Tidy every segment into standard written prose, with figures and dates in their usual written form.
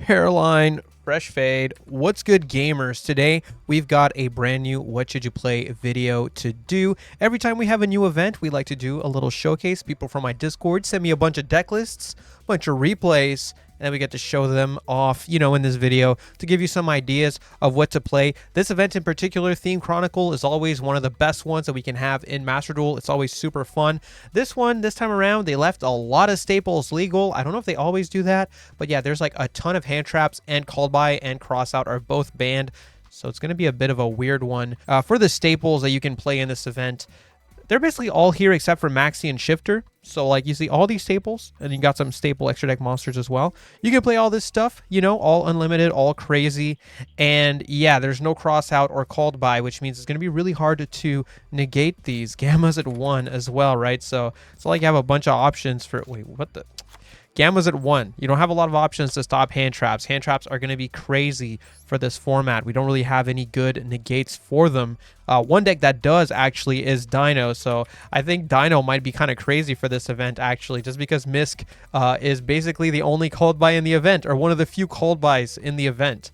Hairline, fresh fade. What's good, gamers? Today we've got a brand new what should you play video to do. Every time we have a new event, we like to do a little showcase. People from my Discord send me a bunch of deck lists, a bunch of replays, and then we get to show them off, in this video to give you some ideas of what to play. This event in particular, Theme Chronicle, is always one of the best ones that we can have in Master Duel. It's always super fun. This time around, they left a lot of staples legal. I don't know if they always do that, but yeah, there's like a ton of hand traps, and called by and cross out are both banned. So it's going to be a bit of a weird one. For the staples that you can play in this event, they're basically all here except for Maxi and Shifter. So like you see all these staples, and you got some staple extra deck monsters as well. You can play all this stuff, all unlimited, all crazy. And yeah, there's no cross out or called by, which means it's going to be really hard to negate these. Gamma's at 1 as well, right? So it's like you have a bunch of options for, wait, what the? Gamma's at 1. You don't have a lot of options to stop hand traps. Hand traps are going to be crazy for this format. We don't really have any good negates for them. One deck that does actually is Dino. So I think Dino might be kind of crazy for this event actually, just because Misk is basically the only called by in the event, or one of the few called bys in the event.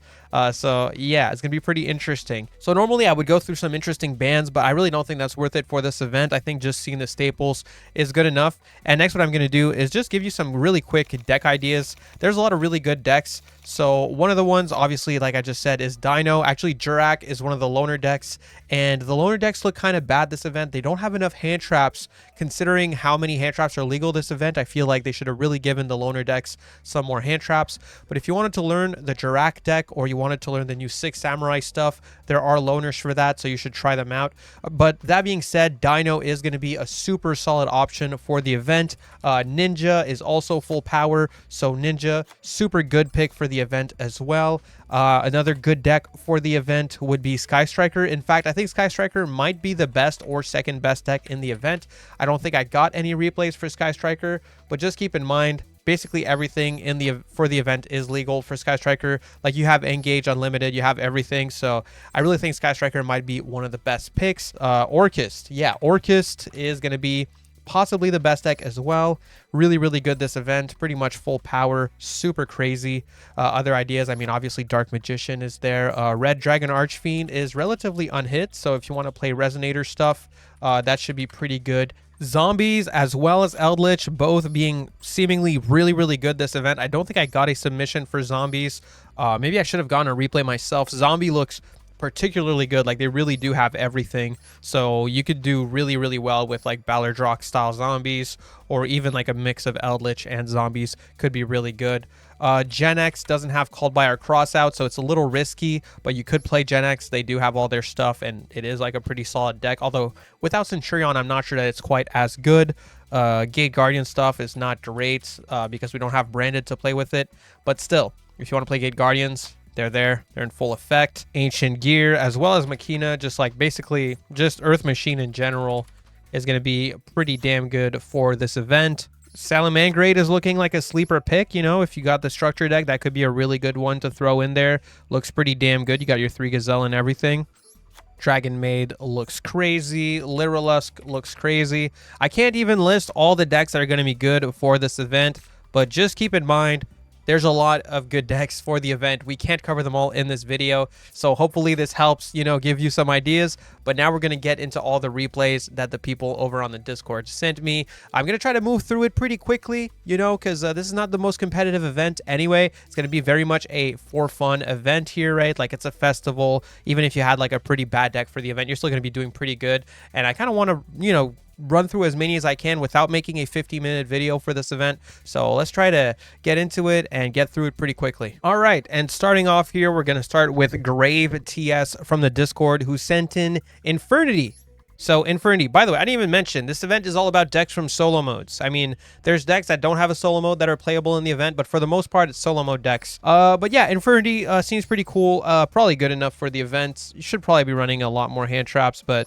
So yeah, it's gonna be pretty interesting. So normally I would go through some interesting bans, but I really don't think that's worth it for this event. I think just seeing the staples is good enough. And next, what I'm gonna do is just give you some really quick deck ideas. There's a lot of really good decks. So one of the ones, obviously, like I just said, is Dino. Actually, Jurrac is one of the loner decks, and the loner decks look kind of bad this event. They don't have enough hand traps. Considering how many hand traps are legal this event, I feel like they should have really given the loner decks some more hand traps. But if you wanted to learn the Jurrac deck, or you wanted to learn the new 6 Samurai stuff, there are loners for that, so you should try them out. But that being said, Dino is going to be a super solid option for the event. Ninja is also full power, so Ninja, super good pick for the event as well. Another good deck for the event would be Sky Striker. In fact, I think Sky Striker might be the best or second best deck in the event. I don't think I got any replays for Sky Striker, but just keep in mind, basically everything for the event is legal for Sky Striker. Like, you have Engage Unlimited, you have everything. So I really think Sky Striker might be one of the best picks. Orchist, yeah, Orchist is going to be possibly the best deck as well. Really, really good this event. Pretty much full power. Super crazy. Other ideas, I mean, obviously Dark Magician is there. Red Dragon Archfiend is relatively unhit, so if you want to play Resonator stuff, that should be pretty good. Zombies as well as Eldritch, both being seemingly really, really good this event. I don't think I got a submission for Zombies. Maybe I should have gone a replay myself. Zombie looks particularly good. Like, they really do have everything, so you could do really, really well with like Ballardrock style zombies, or even like a mix of Eldritch and zombies could be really good. Gen X doesn't have called by or cross out, so it's a little risky, but you could play Gen X. They do have all their stuff, and it is like a pretty solid deck, although without Centurion I'm not sure that it's quite as good. Gate Guardian stuff is not great because we don't have Branded to play with it, but still, if you want to play Gate Guardians, they're there. They're in full effect. Ancient Gear, as well as Machina, just like basically just Earth Machine in general, is going to be pretty damn good for this event. Salamangreat is looking like a sleeper pick. If you got the structure deck, that could be a really good one to throw in there. Looks pretty damn good. You got your 3 Gazelle and everything. Dragonmaid looks crazy. Lyrilusk looks crazy. I can't even list all the decks that are going to be good for this event, but just keep in mind, there's a lot of good decks for the event. We can't cover them all in this video, so hopefully this helps, give you some ideas. But now we're going to get into all the replays that the people over on the Discord sent me. I'm going to try to move through it pretty quickly, because this is not the most competitive event anyway. It's going to be very much a for fun event here, right? Like, it's a festival. Even if you had like a pretty bad deck for the event, you're still going to be doing pretty good. And I kind of want to, run through as many as I can without making a 50-minute video for this event. So let's try to get into it and get through it pretty quickly. All right, and starting off here, we're going to start with Grave TS from the Discord, who sent in Infernity. So Infernity, by the way, I didn't even mention, this event is all about decks from solo modes. I mean, there's decks that don't have a solo mode that are playable in the event, but for the most part, it's solo mode decks. But yeah, Infernity seems pretty cool. Probably good enough for the event. You should probably be running a lot more hand traps, but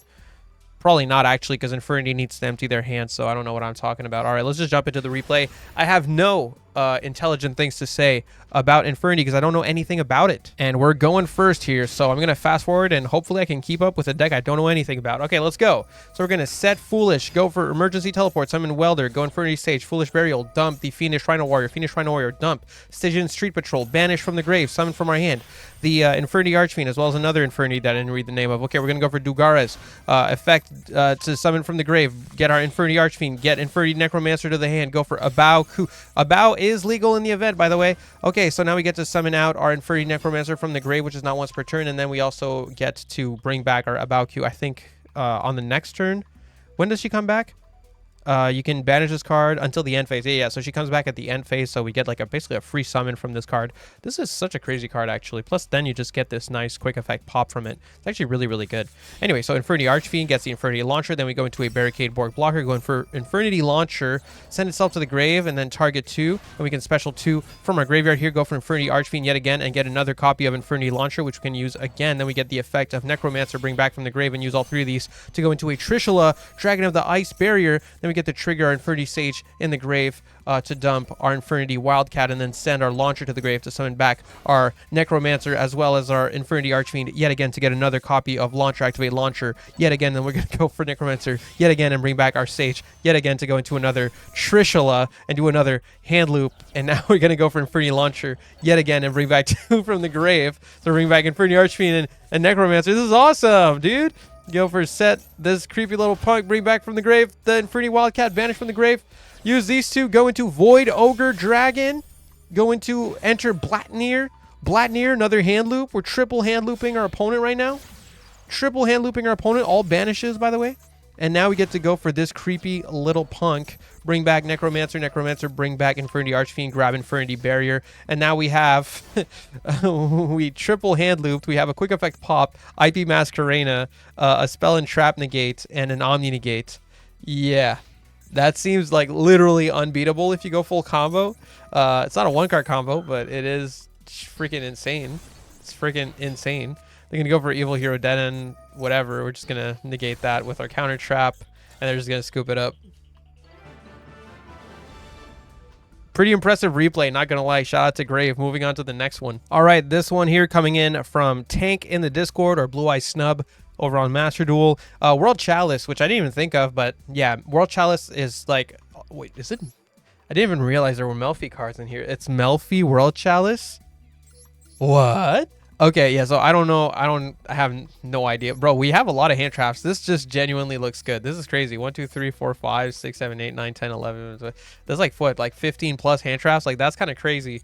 probably not actually, because Infernity needs to empty their hands, so I don't know what I'm talking about. All right, let's just jump into the replay. I have no intelligent things to say about Infernity because I don't know anything about it. And we're going first here, so I'm going to fast forward and hopefully I can keep up with a deck I don't know anything about. Okay, let's go. So we're going to set Foolish, go for Emergency Teleport, Summon Welder, go Infernity Stage, Foolish Burial, dump the Fiendish Rhino Warrior, dump Stygian Street Patrol, banish from the grave, summon from our hand the Infernity Archfiend, as well as another Infernity that I didn't read the name of. Okay, we're going to go for Dugares, effect to summon from the grave, get our Infernity Archfiend, get Infernity Necromancer to the hand, go for Abao. Abao is legal in the event, by the way. Okay, so now we get to summon out our Infernity Necromancer from the grave, which is not once per turn, and then we also get to bring back our Abao Q, I think, on the next turn. When does she come back? You can banish this card until the end phase. Yeah, so she comes back at the end phase, so we get like basically a free summon from this card. This is such a crazy card, actually. Plus, then you just get this nice quick effect pop from it. It's actually really, really good. Anyway, so Infernity Archfiend gets the Infernity Launcher. Then we go into a Barricade Borg Blocker, going for Infernity Launcher, send itself to the grave, and then target 2. And we can special 2 from our graveyard here, go for Infernity Archfiend yet again, and get another copy of Infernity Launcher, which we can use again. Then we get the effect of Necromancer, bring back from the grave, and use all 3 of these to go into a Trishula, Dragon of the Ice Barrier. Then we get to trigger our Infernity Sage in the grave to dump our Infernity Wildcat, and then send our Launcher to the grave to summon back our Necromancer, as well as our Infernity Archfiend yet again to get another copy of Launcher, activate Launcher yet again. Then we're going to go for Necromancer yet again and bring back our Sage yet again to go into another Trishula and do another hand loop. And now we're going to go for Infernity Launcher yet again and bring back 2 from the grave. So bring back Infernity Archfiend and Necromancer. This is awesome, dude. Go for set this creepy little punk, bring back from the grave the Infernity Wildcat, banish from the grave. Use these 2, go into Void Ogre Dragon, go into enter Blatnir, another hand loop. We're triple hand looping our opponent right now. Triple hand looping our opponent, all banishes, by the way. And now we get to go for this creepy little punk. Bring back Necromancer, bring back Infernity Archfiend, grab Infernity Barrier. And now we have, we triple hand looped. We have a quick effect pop, IP Masquerena, a spell and trap negate, and an Omni negate. Yeah, that seems like literally unbeatable if you go full combo. It's not a 1-card combo, but it is freaking insane. It's freaking insane. They're going to go for Evil Hero Dead End, whatever. We're just going to negate that with our counter trap, and they're just going to scoop it up. Pretty impressive replay, not going to lie. Shout out to Grave. Moving on to the next one. All right, this one here coming in from Tank in the Discord, or Blue Eye Snub over on Master Duel. World Chalice, which I didn't even think of, but yeah, World Chalice is like... Wait, is it... I didn't even realize there were Melffy cards in here. It's Melffy World Chalice? What? Okay, yeah, so I don't know. I have no idea. Bro, we have a lot of hand traps. This just genuinely looks good. This is crazy. 1, 2, 3, 4, 5, 6, 7, 8, 9, 10, 11. There's like, what, like 15 plus hand traps? Like, that's kind of crazy.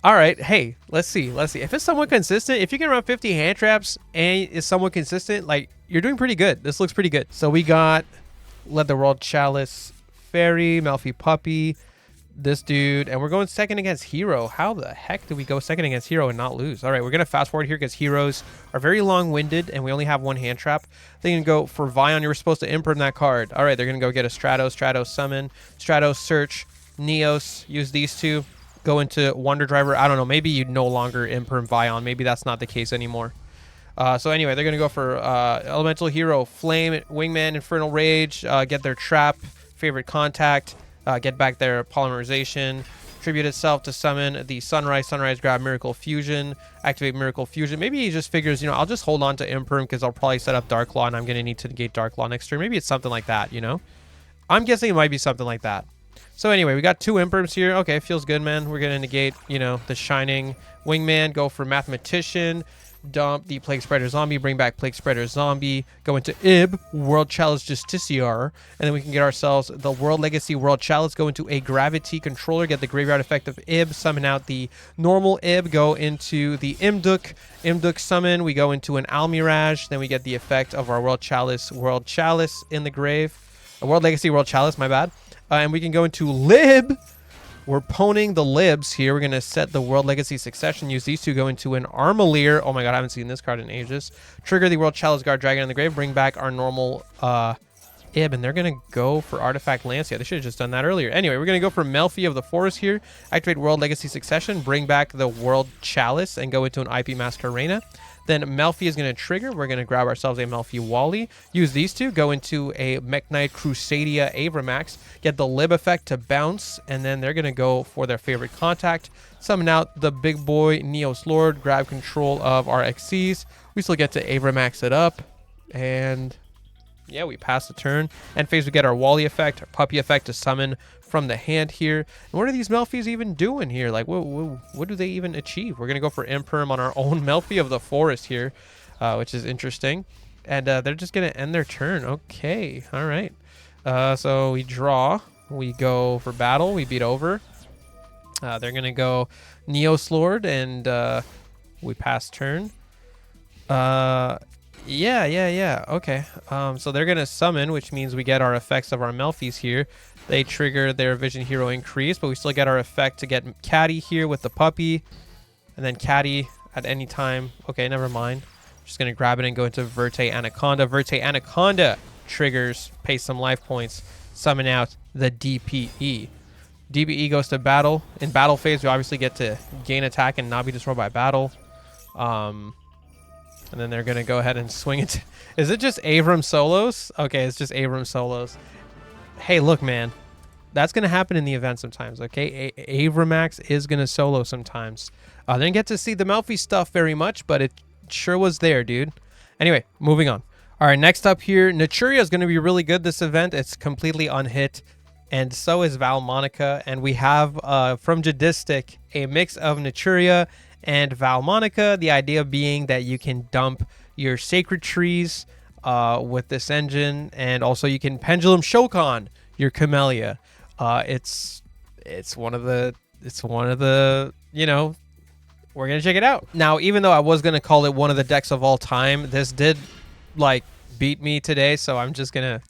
All right, hey, let's see. If it's somewhat consistent, if you can run 50 hand traps and it's somewhat consistent, like, you're doing pretty good. This looks pretty good. So we got Let the World Chalice, Fairy, Melffy Puppy, this dude, and we're going second against Hero. How the heck did we go second against Hero and not lose? All right, we're going to fast forward here because Heroes are very long-winded and we only have 1 hand trap. They can go for Vion. You were supposed to imprint that card. All right, they're going to go get a Stratos summon, Stratos search, Neos, use these 2, go into Wonder Driver. I don't know, maybe you no longer imprint Vion. Maybe that's not the case anymore. So anyway, they're going to go for Elemental Hero, Flame, Wingman, Infernal Rage, get their trap, Favorite Contact, get back their Polymerization, tribute itself to summon the Sunrise, grab Miracle Fusion, activate Miracle Fusion. Maybe he just figures, you know, I'll just hold on to Imperm because I'll probably set up Dark Claw and I'm going to need to negate Dark Claw next turn. Maybe it's something like that, you know? I'm guessing it might be something like that. So anyway, we got 2 Imperms here. Okay, feels good, man. We're going to negate, you know, the Shining Wingman, go for Mathematician, dump the Plague Spreader Zombie, bring back Plague Spreader Zombie, go into Ib, World Chalice Justiciar, and then we can get ourselves the World Legacy World Chalice, go into a Gravity Controller, get the Graveyard effect of Ib, summon out the normal Ib, go into the Imduk summon, we go into an Almirage, then we get the effect of our World Chalice in the grave, a World Legacy World Chalice, my bad, and we can go into Lib. We're poning the Libs here. We're going to set the World Legacy Succession. Use these 2, go into an Armalier. Oh my god, I haven't seen this card in ages. Trigger the World Chalice Guard Dragon in the grave. Bring back our normal Ib. And they're going to go for Artifact Lance. Yeah, they should have just done that earlier. Anyway, we're going to go for Melffy of the Forest here. Activate World Legacy Succession. Bring back the World Chalice and go into an IP Masquerena. Then Melffy is going to trigger. We're going to grab ourselves a Melffy Wally. Use these two. Go into a Mekk Knight Crusadia Avramax. Get the Lib effect to bounce. And then they're going to go for their favorite contact. Summon out the big boy Neos Lord. Grab control of our XCs. We still get to Avramax it up. And yeah, we pass the turn. End phase, we get our Wally effect, our Puppy effect to summon from the hand here. And what are these Melffys even doing here? Like, what do they even achieve? We're going to go for Imperm on our own Melffy of the Forest here, which is interesting. And they're just going to end their turn. Okay, all right. So we draw. We go for battle. We beat over. They're going to go Neos Lord, and we pass turn. Yeah. Okay. So they're gonna summon, which means we get our effects of our Melffys here. They trigger their Vision Hero increase, but we still get our effect to get Caddy here with the puppy, and then Caddy at any time. Okay, never mind. Just gonna grab it and go into Verte Anaconda. Verte Anaconda triggers, pay some life points, summon out the DPE. DPE goes to battle. In battle phase, we obviously get to gain attack and not be destroyed by battle. And then they're going to go ahead and swing it. Is it just Avram solos? Okay, it's just Avram solos. Hey, look, man. That's going to happen in the event sometimes, okay? Avramax is going to solo sometimes. I didn't get to see the Melffy stuff very much, but it sure was there, dude. Anyway, moving on. All right, next up here, Naturia is going to be really good this event. It's completely unhit, and so is Vaalmonica. And we have, from Jadistic, a mix of Naturia and Vaalmonica, the idea being that you can dump your sacred trees with this engine, and also you can pendulum Shokan your Camellia. It's one of the you know, we're gonna check it out. Now, even though I was gonna call it one of the decks of all time, this did like beat me today, so I'm just gonna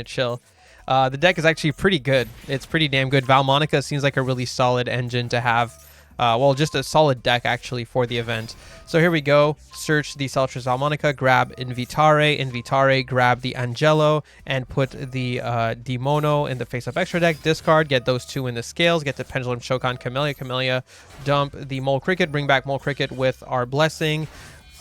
chill. The deck is actually pretty good. It's pretty damn good. Vaalmonica seems like a really solid engine to have. Well, just a solid deck, actually, for the event. So here we go. Search the Celestris Vaalmonica, grab Invitare, grab the Angelo, and put the Demono in the face-up extra deck. Discard, get those two in the scales, get the Pendulum Shokan Camellia, dump the Mole Cricket, bring back Mole Cricket with our Blessing,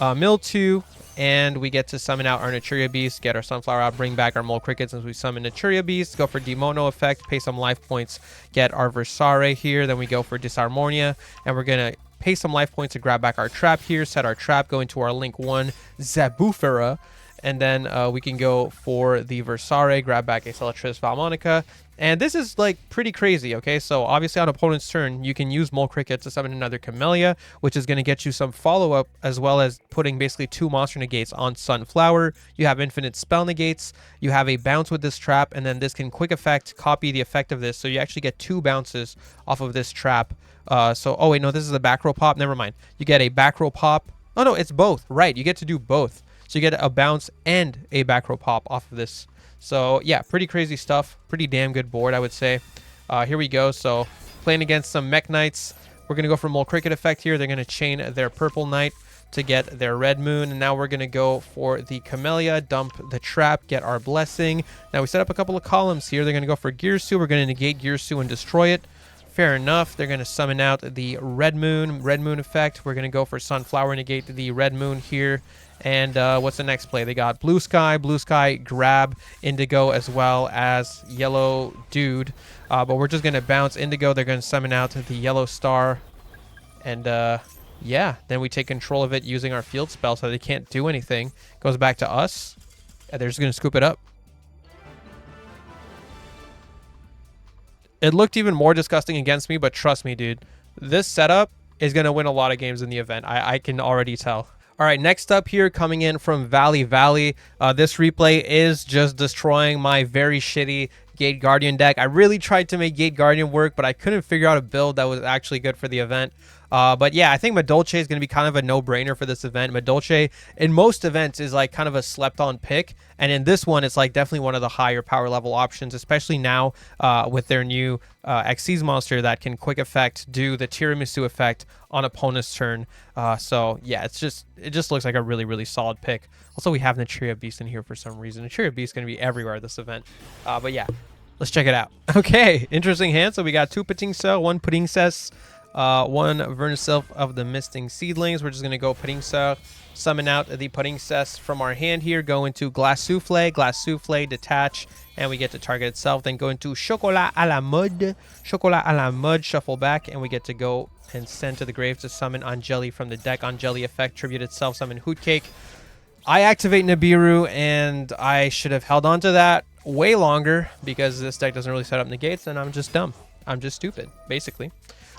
mill 2, and we get to summon out our Naturia Beast, get our Sunflower out, bring back our Mole Cricket since we summon Naturia Beast, go for Demono effect, pay some life points, get our Versare here, then we go for Disharmonia, and we're going to pay some life points to grab back our trap here, set our trap, go into our Link 1 Zabufera, and then we can go for the Versare, grab back a Celestris Vaalmonica. And this is like pretty crazy, okay? So obviously on opponent's turn, you can use Mole Cricket to summon another Camellia, which is going to get you some follow-up, as well as putting basically 2 monster negates on Sunflower. You have infinite spell negates, you have a bounce with this trap, and then this can quick effect copy the effect of this, so you actually get 2 bounces off of this trap. Oh wait, no, this is a back row pop. Never mind. You get a back row pop. Oh no, it's both. Right, you get to do both. So you get a bounce and a back row pop off of this. So yeah, pretty crazy stuff. Pretty damn good board, I would say. Here we go. So playing against some Mekk Knights. We're going to go for Mole Cricket effect here. They're going to chain their Purple Knight to get their Red Moon. And now we're going to go for the Camellia, dump the trap, get our Blessing. Now we set up a couple of columns here. They're going to go for Girsu. We're going to negate Girsu and destroy it. Fair enough. They're going to summon out the Red Moon effect. We're going to go for Sunflower, negate the Red Moon here. And what's the next play? They got Blue Sky, grab Indigo, as well as Yellow Dude. But we're just going to bounce Indigo. They're going to summon out the Yellow Star. And yeah, then we take control of it using our field spell so they can't do anything. Goes back to us. And they're just going to scoop it up. It looked even more disgusting against me, but trust me, dude. This setup is going to win a lot of games in the event. I can already tell. All right, next up here, coming in from Valley. This replay is just destroying my very shitty Gate Guardian deck. I really tried to make Gate Guardian work, but I couldn't figure out a build that was actually good for the event. But yeah, I think Madolche is going to be kind of a no-brainer for this event. Madolche, in most events, is like kind of a slept-on pick. And in this one, it's like definitely one of the higher power level options, especially now with their new Xyz monster that can quick effect do the tiramisu effect on opponent's turn. So yeah, it just looks like a really, really solid pick. Also, we have Naturia Beast in here for some reason. Naturia Beast is going to be everywhere this event. But yeah, let's check it out. Okay, interesting hand. So we got 2 Patingsa, 1 Princess. One Vernisylph of the Misting Seedlings. We're just going to go Paringseur, summon out the Paringseur from our hand here, go into Glace Souffle, detach, and we get to target itself. Then go into Chocolat à la Mode, shuffle back, and we get to go and send to the grave to summon Angeli from the deck. Angeli effect, tribute itself, summon Hootcake. I activate Nibiru, and I should have held on to that way longer because this deck doesn't really set up negates, and I'm just dumb. I'm just stupid, basically.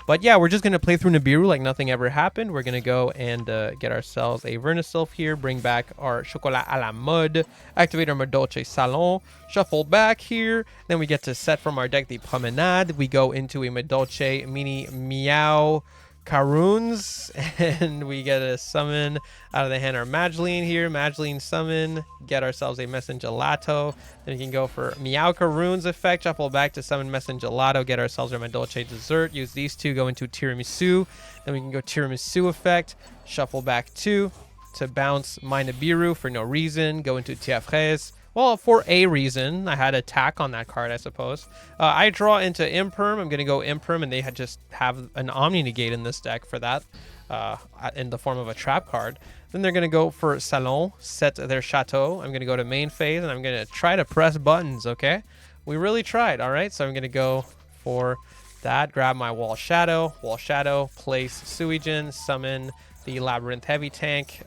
But yeah, we're just going to play through Nibiru like nothing ever happened. We're going to go and get ourselves a Vernisylph here, bring back our Chocolat à la Mode, activate our Madolche Salon, shuffle back here. Then we get to set from our deck the Promenade. We go into a Madolche Mini Meow Caroons, and we get a summon out of the hand our Mageline here. Mageline summon, get ourselves a Messengelato. Then we can go for Meow Caroons effect, shuffle back to summon Messengelato, get ourselves our Madolche Dessert. Use these two, go into Tiramisu. Then we can go Tiramisu effect, shuffle back two to bounce my Nibiru for no reason. Go into Tiafres. Well, for a reason. I had attack on that card, I suppose. I draw into Imperm. I'm going to go Imperm, and they just have an Omni Negate in this deck for that, in the form of a trap card. Then they're going to go for Salon, set their Chateau. I'm going to go to main phase, and I'm going to try to press buttons, okay? We really tried, all right? So I'm going to go for that, grab my Wall Shadow, place Suijin, summon the Labyrinth Heavy Tank,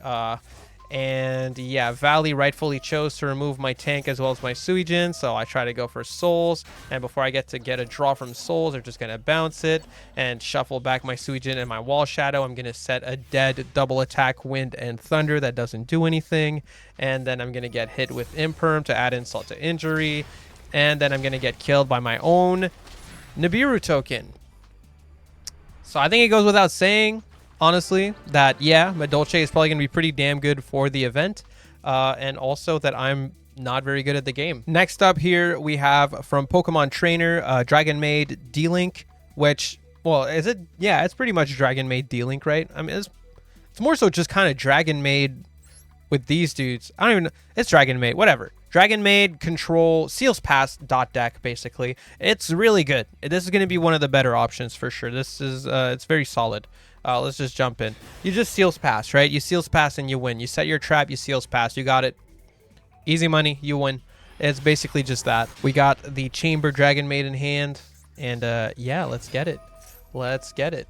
and yeah, Valley rightfully chose to remove my tank as well as my Suijin, so I try to go for Souls, and before I get a draw from Souls, they're just going to bounce it and shuffle back my Suijin and my Wall Shadow. I'm going to set a dead double attack Wind and Thunder that doesn't do anything, and then I'm going to get hit with Imperm to add insult to injury, and then I'm going to get killed by my own Nibiru token. So I think it goes without saying, honestly, that yeah, Madolche is probably going to be pretty damn good for the event, and also that I'm not very good at the game. Next up here, we have from Pokemon Trainer, Dragon Maid D-Link, which, well, is it? Yeah, it's pretty much Dragon Maid D-Link, right? I mean, it's more so just kind of Dragon Maid with these dudes. I don't even know. It's Dragon Maid, whatever. Dragon Maid control Seals Pass dot deck, basically. It's really good. This is going to be one of the better options for sure. This is, it's very solid. Let's just jump in. You just Seals Pass, right? You Seals Pass and you win. You set your trap, you Seals Pass. You got it. Easy money, you win. It's basically just that. We got the Chamber Dragon Maid in hand, and yeah, let's get it. Let's get it.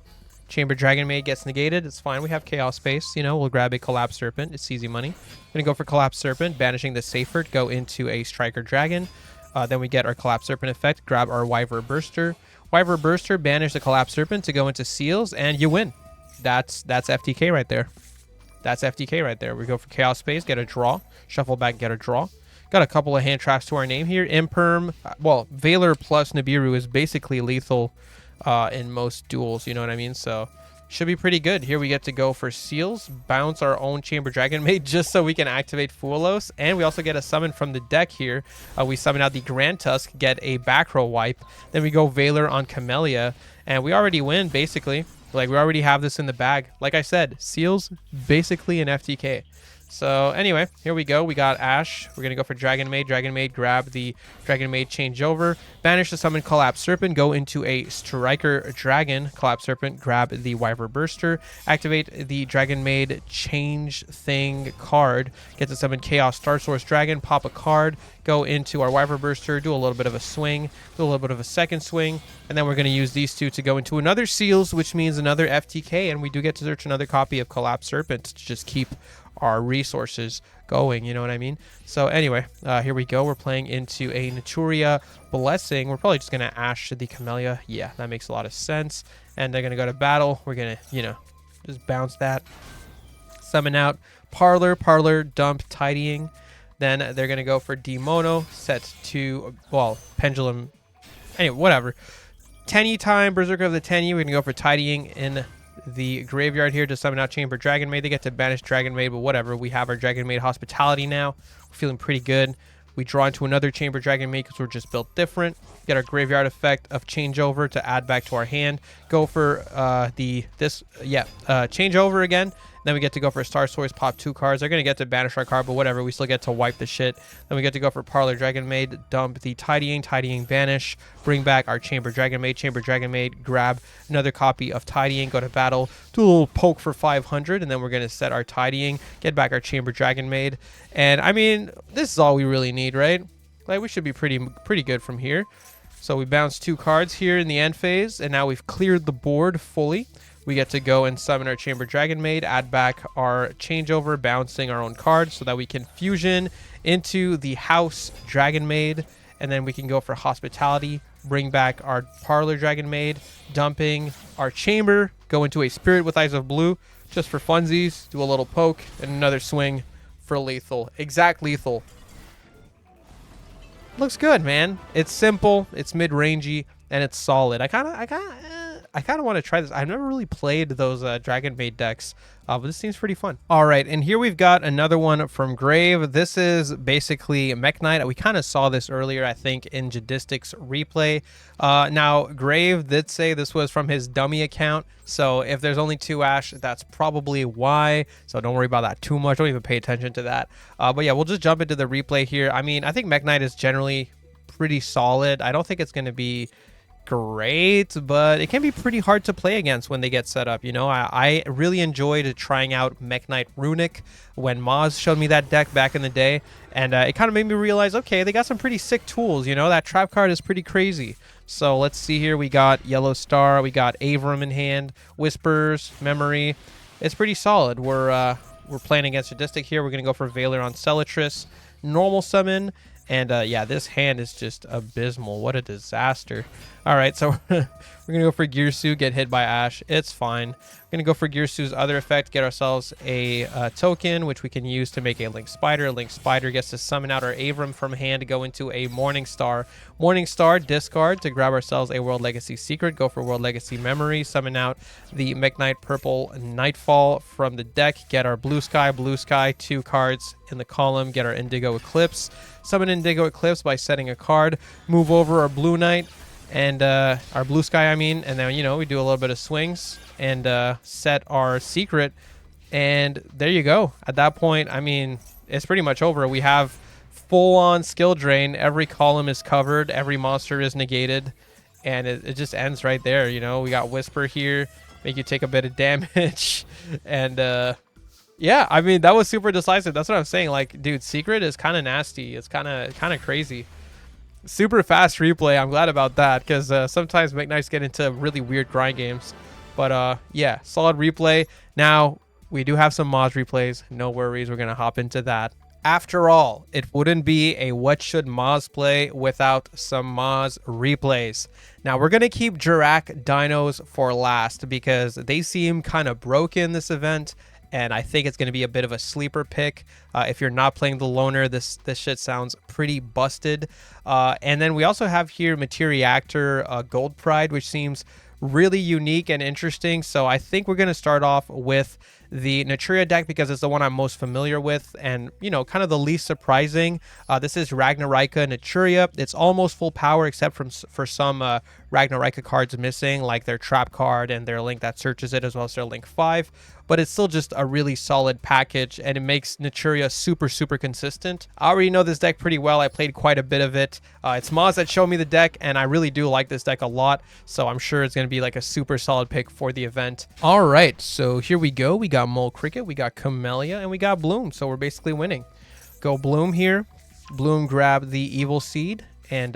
Chamber Dragon Maid gets negated. It's fine. We have Chaos Space. You know, we'll grab a Collapse Serpent. It's easy money. I'm going to go for Collapse Serpent, banishing the Seyfert, go into a Striker Dragon. Then we get our Collapse Serpent effect, grab our Wyver Burster. Wyver Burster, banish the Collapse Serpent to go into Seals, and you win. That's FTK right there. That's FTK right there. We go for Chaos Space, get a draw. Shuffle back, get a draw. Got a couple of hand traps to our name here. Imperm, well, Valor plus Nibiru is basically lethal in most duels, you know what I mean? So should be pretty good. Here we get to go for Seals, bounce our own Chamber Dragon Maid just so we can activate Fuelos, and we also get a summon from the deck here. We summon out the Grand Tusk, get a back row wipe. Then we go Valor on Camellia, and we already win, basically. Like, we already have this in the bag. Like I said, Seals, basically an FTK. So anyway, here we go. We got Ash. We're going to go for Dragon Maid. Dragon Maid, grab the Dragon Maid changeover. Banish the summon Collapse Serpent. Go into a Striker Dragon. Collapse Serpent, grab the Wyver Burster. Activate the Dragon Maid change thing card. Get to summon Chaos Star Source Dragon. Pop a card. Go into our Wyver Burster. Do a little bit of a swing. Do a little bit of a second swing. And then we're going to use these two to go into another Seals, which means another FTK. And we do get to search another copy of Collapse Serpent to just keep our resources going, you know what I mean? So anyway, here we go. We're playing into a Naturia Blessing. We're probably just going to Ash the Camellia. Yeah, that makes a lot of sense. And they're going to go to battle. We're going to, you know, just bounce that. Summon out Parlor, dump, Tidying. Then they're going to go for Demono, set to, well, Pendulum. Anyway, whatever. Tenyi time, Berserker of the Tenyi. We're going to go for Tidying in the graveyard here to summon out Chamber Dragon Maid. They get to banish Dragon Maid, but whatever. We have our Dragon Maid Hospitality now. We're feeling pretty good. We draw into another Chamber Dragon Maid because we're just built different. Get our graveyard effect of changeover to add back to our hand. Go for changeover again, Then we get to go for Star Source, pop 2 cards. They're going to get to banish our card, but whatever. We still get to wipe the shit. Then we get to go for Parlor Dragonmaid, dump the Tidying, banish, bring back our Chamber Dragonmaid, grab another copy of Tidying, go to battle, do a little poke for 500, and then we're going to set our Tidying, get back our Chamber Dragonmaid. And I mean, this is all we really need, right? Like, we should be pretty good from here. So we bounce 2 cards here in the end phase, and now we've cleared the board fully. We get to go and summon our Chamber Dragonmaid, add back our changeover, bouncing our own cards so that we can fusion into the House Dragonmaid, and then we can go for Hospitality, bring back our Parlor Dragonmaid, dumping our Chamber, go into a Spirit with Eyes of Blue, just for funsies, do a little poke, and another swing for lethal. Exact lethal. Looks good, man. It's simple, it's mid-rangey, and it's solid. I kind of want to try this. I've never really played those Dragonmaid decks, but this seems pretty fun. All right, and here we've got another one from Grave. This is basically Mekk Knight. We kind of saw this earlier, I think, in Jadistics replay. Now, Grave did say this was from his dummy account, so if there's only 2 Ash, that's probably why. So don't worry about that too much. Don't even pay attention to that. But yeah, we'll just jump into the replay here. I mean, I think Mekk Knight is generally pretty solid. I don't think it's going to be great, but it can be pretty hard to play against when they get set up. You know, I really enjoyed trying out Mekk Knight Runic when Maz showed me that deck back in the day, and it kind of made me realize, okay, they got some pretty sick tools. You know, that trap card is pretty crazy. So let's see here. We got Yellow Star, we got Avram in hand, Whispers, Memory. It's pretty solid. We're playing against Sadistic here. We're gonna go for Valor on Celatris, normal summon. And yeah, this hand is just abysmal. What a disaster. All right, so we're going to go for Girsu, get hit by Ash. It's fine. We're going to go for Girsu's other effect, get ourselves a token, which we can use to make a Link Spider. Link Spider gets to summon out our Avram from hand to go into a Morning Star. Morning Star, discard to grab ourselves a World Legacy Secret. Go for World Legacy Memory. Summon out the Mekk Knight Purple Nightfall from the deck. Get our Blue Sky, 2 cards in the column. Get our Indigo Eclipse. Summon Indigo Eclipse by setting a card. Move over our Blue Knight and our Blue Sky, I mean. And then, you know, we do a little bit of swings and set our Secret. And there you go. At that point, I mean, it's pretty much over. We have full-on skill drain. Every column is covered. Every monster is negated. And it just ends right there, you know. We got Whisper here. Make you take a bit of damage. And yeah, I mean, that was super decisive. That's what I'm saying. Like, dude, Secret is kind of nasty. It's kind of crazy. Super fast replay. I'm glad about that, because sometimes Mekk Knights get into really weird grind games. But yeah, solid replay. Now, we do have some Maz replays. No worries. We're going to hop into that. After all, it wouldn't be a What Should Maz Play without some Maz replays. Now, we're going to keep Jurrac Dinos for last because they seem kind of broken this event, and I think it's going to be a bit of a sleeper pick. If you're not playing the loner, this shit sounds pretty busted. And then we also have here Materiactor Gold Pride, which seems really unique and interesting. So I think we're going to start off with the Naturia deck because it's the one I'm most familiar with and, you know, kind of the least surprising. This is Ragnaraika Naturia. It's almost full power except for some Ragnaraika cards missing, like their trap card and their link that searches it, as well as their link 5. But it's still just a really solid package, and it makes Naturia super, super consistent. I already know this deck pretty well. I played quite a bit of it. It's Maz that showed me the deck, and I really do like this deck a lot, so I'm sure it's going to be like a super solid pick for the event. All right, so here we go. We got Mole Cricket, we got Camellia, and we got Bloom, so we're basically winning. Go Bloom here. Bloom grab the Evil Seed and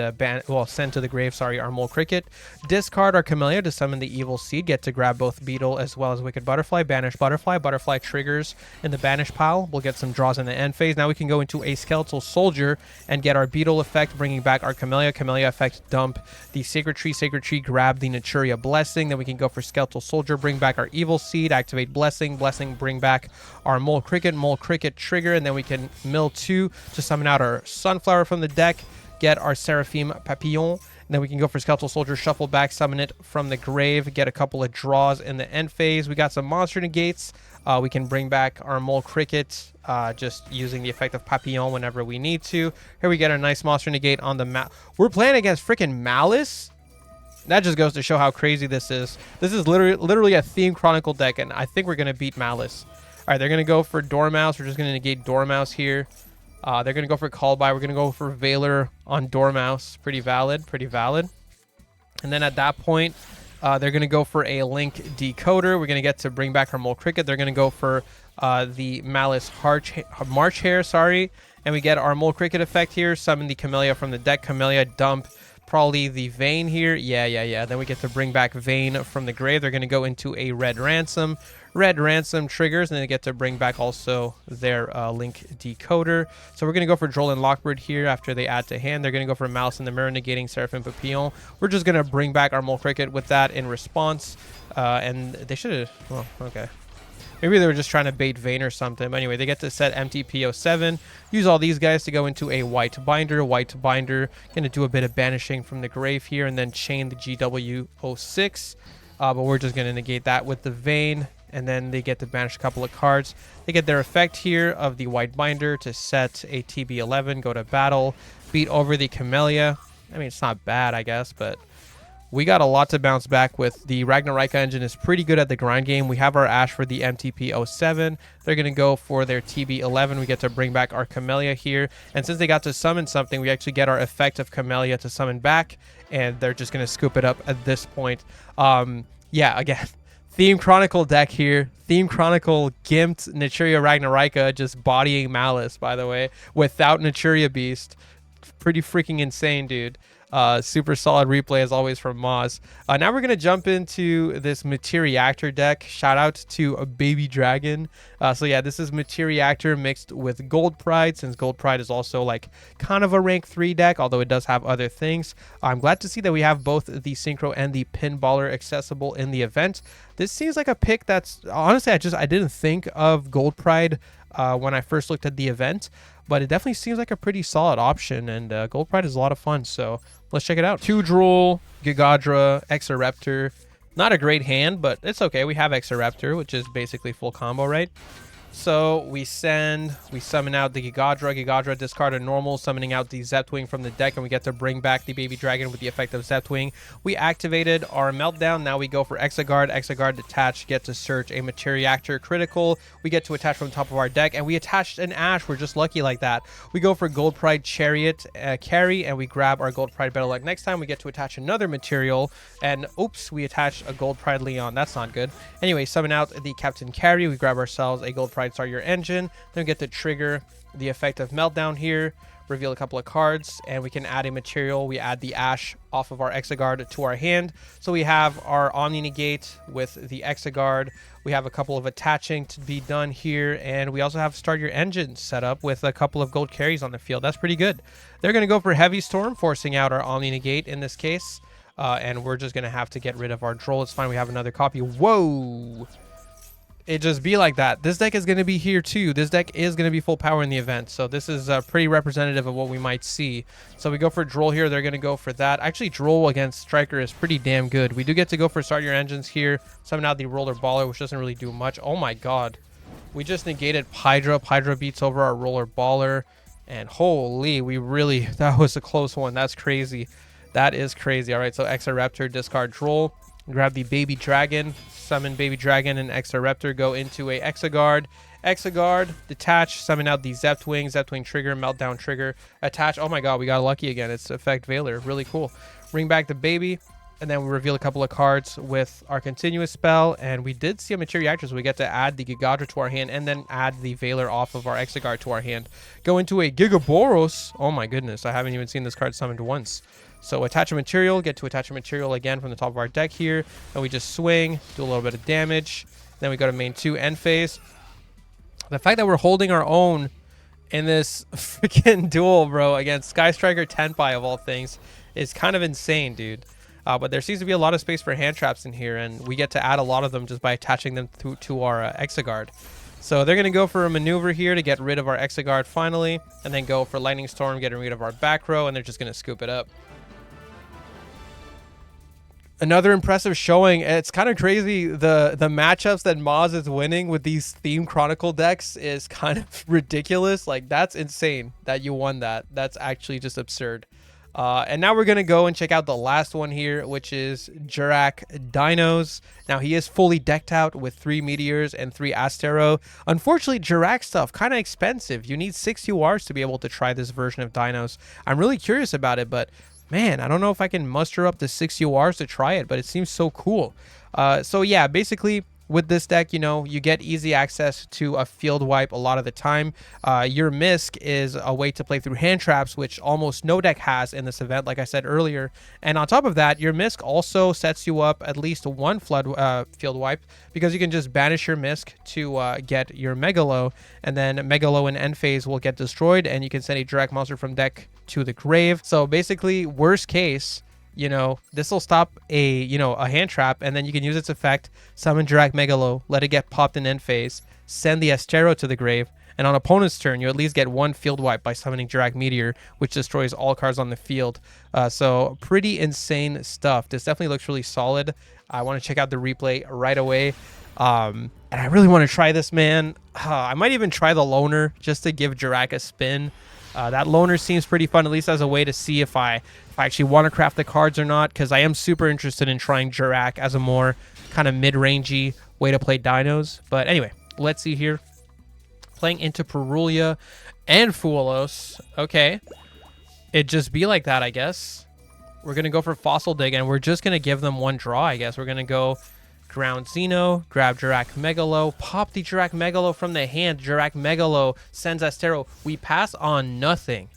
send to the grave, sorry, our Mole Cricket. Discard our Camellia to summon the Evil Seed. Get to grab both Beetle as well as Wicked Butterfly. Banish Butterfly. Butterfly triggers in the banish pile. We'll get some draws in the end phase. Now we can go into a Skeletal Soldier and get our Beetle effect, bringing back our Camellia. Camellia effect, dump the Sacred Tree. Sacred Tree, grab the Naturia Blessing. Then we can go for Skeletal Soldier, bring back our Evil Seed, activate Blessing. Blessing, bring back our Mole Cricket. Mole Cricket trigger, and then we can mill 2 to summon out our Sunflower from the deck. Get our Seraphim Papillon, and then we can go for Skeletal Soldier, shuffle back, summon it from the grave, get a couple of draws in the end phase. We got some monster negates. We can bring back our Mole Cricket, just using the effect of Papillon whenever we need to. Here we get a nice monster negate on the map. We're playing against freaking Malice. That just goes to show how crazy this is. This is literally a theme Chronicle deck, and I think we're going to beat Malice. right, they're going to go for Dormouse. We're just going to negate Dormouse here. They're going to go for Call By. We're going to go for Veiler on Dormouse. Pretty valid, pretty valid. And then at that point, they're going to go for a Link Decoder. We're going to get to bring back our Mole Cricket. They're going to go for the Malice March Hare, sorry. And we get our Mole Cricket effect here. Summon the Camellia from the deck. Camellia, dump probably the Vayne here. Yeah. Then we get to bring back Vayne from the grave. They're going to go into a Red Ransom. Red Ransom triggers, and then they get to bring back also their Link Decoder. So we're going to go for Droll and Lockbird here after they add to hand. They're going to go for Malice in the Mirror, negating Seraphim Papillon. We're just going to bring back our Mole Cricket with that in response. And they should have... Well, okay. Maybe they were just trying to bait Vayne or something. But anyway, they get to set MTP07. Use all these guys to go into a White Binder. White Binder. Going to do a bit of banishing from the grave here and then chain the GW06. But we're just going to negate that with the Vayne. And then they get to banish a couple of cards. They get their effect here of the White Binder to set a TB11, go to battle, beat over the Camellia. I mean, it's not bad, I guess, but we got a lot to bounce back with. The Ragnaraika engine is pretty good at the grind game. We have our Ash for the MTP07. They're going to go for their TB11. We get to bring back our Camellia here. And since they got to summon something, we actually get our effect of Camellia to summon back. And they're just going to scoop it up at this point. Yeah, again. Theme Chronicle deck here. Theme Chronicle gimped Naturia Ragnaraika, just bodying Malice, by the way, without Naturia Beast. Pretty freaking insane, dude. Super solid replay as always from Moz. Now we're going to jump into this Materiactor deck. Shout out to a Baby Dragon. So yeah, this is Materiactor mixed with Gold Pride, since Gold Pride is also like kind of a rank 3 deck, although it does have other things. I'm glad to see that we have both the Synchro and the Pinballer accessible in the event. This seems like a pick that's honestly I didn't think of Gold Pride when I first looked at the event, but it definitely seems like a pretty solid option, and Gold Pride is a lot of fun, so let's check it out. 2 Droll, Gigadra, Exoraptor. Not a great hand, but it's okay. We have Exoraptor, which is basically full combo, right? So we summon out the Gigadra, discard a normal, summoning out the Zeptwing from the deck, and we get to bring back the Baby Dragon with the effect of Zeptwing. We activated our Meltdown. Now we go for Exegard detach, get to search a Materiactor critical. We get to attach from the top of our deck, and we attached an Ash. We're just lucky like that. We go for Gold Pride Chariot carry, and we grab our Gold Pride Battle Lag. Next time we get to attach another material, and oops, we attach a Gold Pride Leon. That's not good. Anyway, summon out the Captain Carry. We grab ourselves a Gold Pride Start Your Engine. Then we get to trigger the effect of Meltdown here, reveal a couple of cards, and we can add a material. We add the Ash off of our Exegard to our hand. So we have our Omni Negate with the Exegard. We have a couple of attaching to be done here, and we also have Start Your Engine set up with a couple of gold carries on the field. That's pretty good. They're going to go for Heavy Storm, forcing out our Omni Negate in this case, and we're just going to have to get rid of our Droll. It's fine. We have another copy. Whoa! It just be like that. This deck is going to be here too. This deck is going to be full power in the event. So this is pretty representative of what we might see. So we go for Droll here. They're going to go for that. Actually, Droll against Striker is pretty damn good. We do get to go for Start Your Engines here. Summon out the Roller Baller, which doesn't really do much. Oh my god. We just negated Hydra. Hydra beats over our Roller Baller. And holy, that was a close one. That's crazy. That is crazy. All right, so Exoraptor, discard Droll. Grab the Baby Dragon, summon Baby Dragon and Exoraptor, go into a Exegard. Exegard, detach, summon out the Zeptwing, Zeptwing trigger, Meltdown trigger, attach. Oh my god, we got lucky again. It's effect Veiler, really cool. Bring back the Baby, and then we reveal a couple of cards with our continuous spell, and we did see a Materiactor, so we get to add the Gigadra to our hand, and then add the Veiler off of our Exegard to our hand. Go into a Gigaboros. Oh my goodness, I haven't even seen this card summoned once. So attach a material, get to attach a material again from the top of our deck here, and we just swing, do a little bit of damage. Then we go to main 2 end phase. The fact that we're holding our own in this freaking duel, bro, against Sky Striker Tenpai of all things is kind of insane, dude. But there seems to be a lot of space for hand traps in here, and we get to add a lot of them just by attaching them to our Exegard. So they're going to go for a maneuver here to get rid of our Exegard finally, and then go for Lightning Storm, getting rid of our back row, and they're just going to scoop it up. Another impressive showing. It's kind of crazy. The matchups that Moz is winning with these Theme Chronicle decks is kind of ridiculous. Like, that's insane that you won that. That's actually just absurd. And now we're going to go and check out the last one here, which is Jurrac Dinos. Now, he is fully decked out with 3 Meteors and 3 Astero. Unfortunately, Jurrac stuff, kind of expensive. You need 6 URs to be able to try this version of Dinos. I'm really curious about it, but man, I don't know if I can muster up the 6 URs to try it, but it seems so cool. So yeah, basically, with this deck, you know, you get easy access to a field wipe a lot of the time. Your Misc is a way to play through hand traps, which almost no deck has in this event, like I said earlier. And on top of that, your Misc also sets you up at least one field wipe, because you can just banish your Misc to get your Megalo, and then Megalo in end phase will get destroyed, and you can send a Jurrac monster from deck to the grave. So basically, worst case, you know, this will stop a hand trap, and then you can use its effect, summon Jurrac Megalo, let it get popped in end phase, send the Astero to the grave, and on opponent's turn, you at least get 1 field wipe by summoning Jurrac Meteor, which destroys all cards on the field. So pretty insane stuff. This definitely looks really solid. I want to check out the replay right away. And I really want to try this, man. I might even try the loner just to give Jurrac a spin. That loner seems pretty fun, at least as a way to see if I actually want to craft the cards or not, because I am super interested in trying Jurrac as a more kind of mid-rangey way to play Dinos. But anyway, let's see here. Playing into Perulia and Fuelos. Okay. It just be like that, I guess. We're going to go for Fossil Dig, and we're just going to give them 1 draw, I guess. We're going to go Ground Xeno, grab Jurrac Megalo, pop the Jurrac Megalo from the hand. Jurrac Megalo sends Astero. We pass on nothing.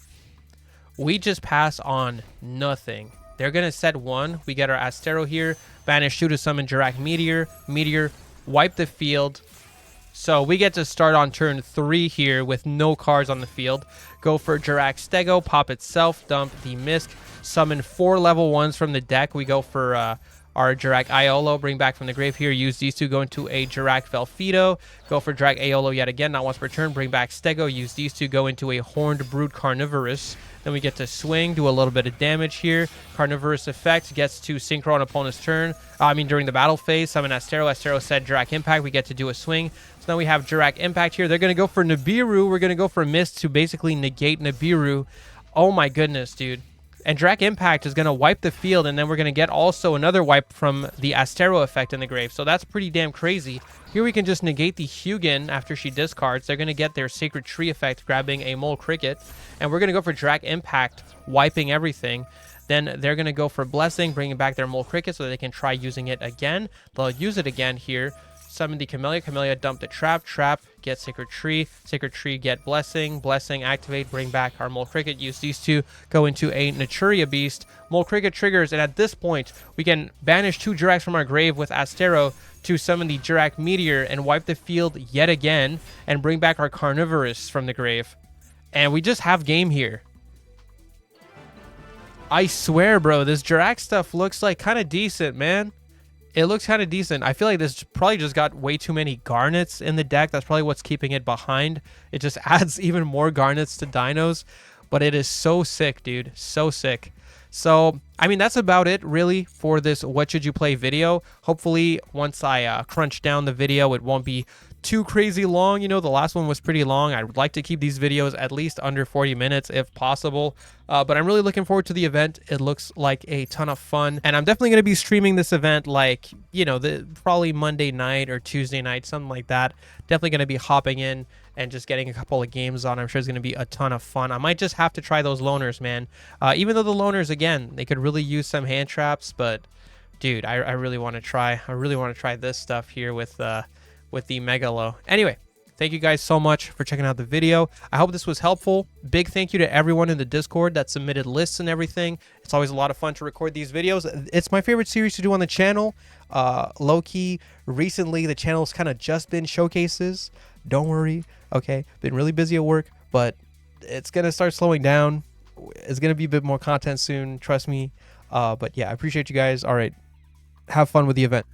We just pass on nothing. They're going to set 1. We get our Astero here. Banish 2 to summon Jurrac Meteor. Meteor, wipe the field. So we get to start on turn 3 here with no cards on the field. Go for Jurrac Stego, pop itself, dump the Misc, summon 4 level 1s from the deck. We go for our Jurrac Iolo, bring back from the grave here. Use these 2, go into a Jurrac Velfido. Go for Jurrac Iolo yet again, not once per turn. Bring back Stego. Use these 2, go into a Horned Brute Carnivorous. Then we get to swing, do a little bit of damage here. Carnivorous effect gets to synchro on opponent's turn. During the battle phase, summon Astero. Astero said Jurrac Impact. We get to do a swing. So now we have Jurrac Impact here. They're going to go for Nibiru. We're going to go for Mist to basically negate Nibiru. Oh my goodness, dude. And Jurrac Impact is going to wipe the field, and then we're going to get also another wipe from the Astero effect in the grave. So that's pretty damn crazy. Here we can just negate the Hugin after she discards. They're going to get their Sacred Tree effect, grabbing a Mole Cricket. And we're going to go for Jurrac Impact, wiping everything. Then they're going to go for Blessing, bringing back their Mole Cricket so they can try using it again. They'll use it again here. Summon the Camellia. Camellia, dump the Trap. Trap, get Sacred Tree. Sacred Tree, get Blessing. Blessing, activate, bring back our Mole Cricket. Use these 2, go into a Naturia Beast. Mole Cricket triggers, and at this point, we can banish 2 Jurracs from our grave with Astero to summon the Jurrac Meteor and wipe the field yet again and bring back our Carnivorous from the grave. And we just have game here. I swear, bro, this Jurrac stuff looks like kind of decent, man. It looks kind of decent. I feel like this probably just got way too many Garnets in the deck. That's probably what's keeping it behind. It just adds even more Garnets to Dinos. But it is so sick, dude. So sick. So, that's about it, really, for this What Should You Play video. Hopefully, once I crunch down the video, it won't be too crazy long. The last one was pretty long. I would like to keep these videos at least under 40 minutes if possible. But I'm really looking forward to the event. It looks like a ton of fun. And I'm definitely going to be streaming this event like, probably Monday night or Tuesday night, something like that. Definitely going to be hopping in and just getting a couple of games on. I'm sure it's going to be a ton of fun. I might just have to try those loners, man. Even though the loners, again, they could really use some hand traps. But, dude, I really want to try. I really want to try this stuff here with the Megalo. Anyway, thank you guys so much for checking out the video. I hope this was helpful. Big thank you to everyone in the Discord that submitted lists and everything. It's always a lot of fun to record these videos. It's my favorite series to do on the channel. Low-key, recently the channel's kind of just been showcases. Don't worry, okay? Been really busy at work, but it's going to start slowing down. It's going to be a bit more content soon, trust me. But yeah, I appreciate you guys. All right, have fun with the event.